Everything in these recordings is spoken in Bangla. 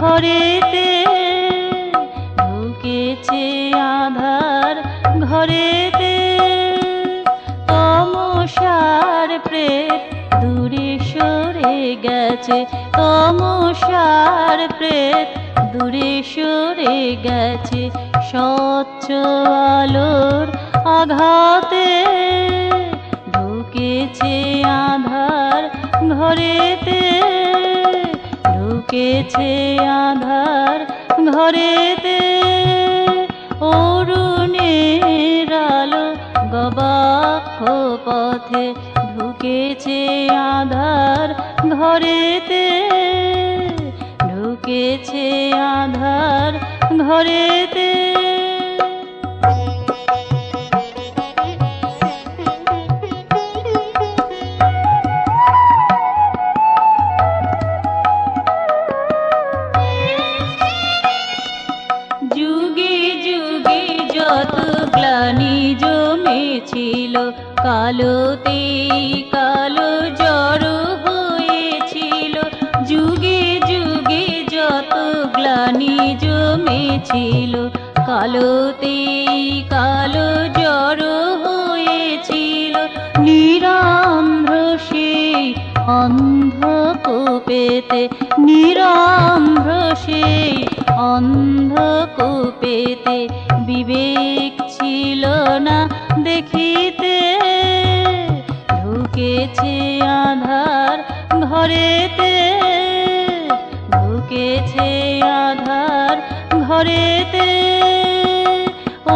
ঘরেতে ঢুকেছে আধার ঘরেতে, তমসার প্রেত দূরে সরে গেছে, তমসার প্রেত দূরে সরে গেছে। স্বচ্ছ আলোর আঘাতে ঢুকেছে আধার ঘরেতে, ঢুকেছে আধার ঘরেতে। অরুণের আলো গবাক্ষ পথে ঢুকেছে আধার ঘরেতে, ঢুকেছে আধার ঘরেতে। যুগে যুগে যত গ্লানি জমেছিল, কালোতে কালো জড়ো হয়েছিল। যুগে যুগে যত গ্লানি জমেছিল, কালোতে কালো জড়ো হয়েছিল। নিরন্ধ্র সেই অন্ধকূপেতে, নিরন্ধ্র সেই অন্ধকূপেতে বিবেক ছিল না দেখিতে, ঢুকেছে আধার ঘরেতে, ঢুকেছে আধার ঘরেতে।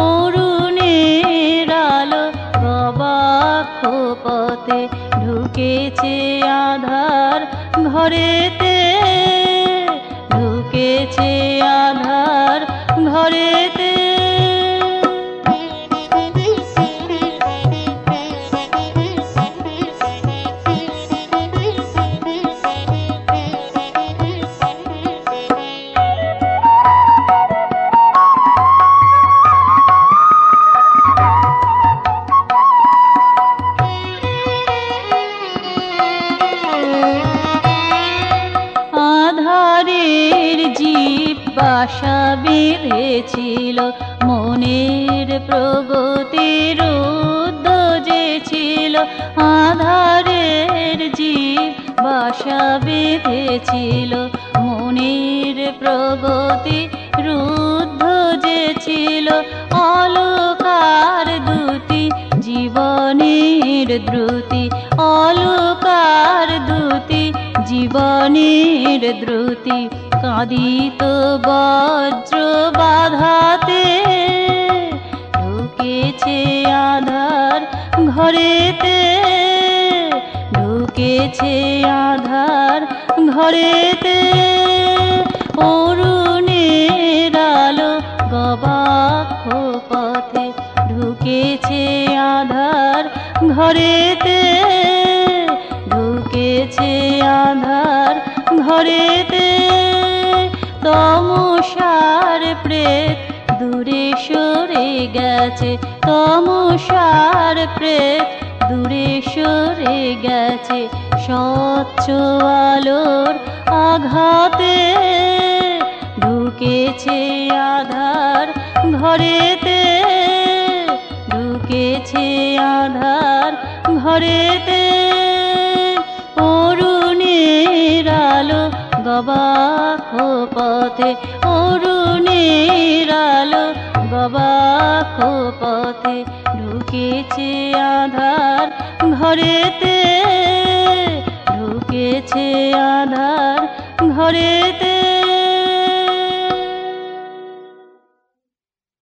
অরুণের আলো গবাক্ষ পথে ঢুকেছে আধার ঘরেতে, ঢুকেছে আধার ঘরেতে। আধারের জীব বাসা বেঁধেছিল, মনের প্রগতির উদ্যোগে ছিল। আধারের জীব বাসা বেঁধেছিল, মনের প্রগতির উদ্যোগে ছিল। অলকার দ্যুতি জীবনের দ্রুতি, অলকার দ্যুতি জীবনের দ্রুতি। কাঁদিত বজ্র বাধাতে, ঢুকেছে আধার ঘরেতে, ঢুকেছে আধার ঘরেতে। অরুণের আলো গবাক্ষ পথে ঢুকেছে আধার ঘরেতে, ঢুকেছে আধার ঘরেতে। তমসার প্রেত দূরে সরে গেছে, তমসার প্রেত দূরে সরে গেছে। স্বচ্ছ আলোর আঘাতে ঢুকেছে আধার ঘরেতে, ঢুকেছে আধার ঘরেতে। অরুণের আলো গবাক্ষ পথে অরুণের আলো গবাক্ষ পথে ঢুকেছে আধার ঘরেতে ঢুকেছে আধার ঘরেতে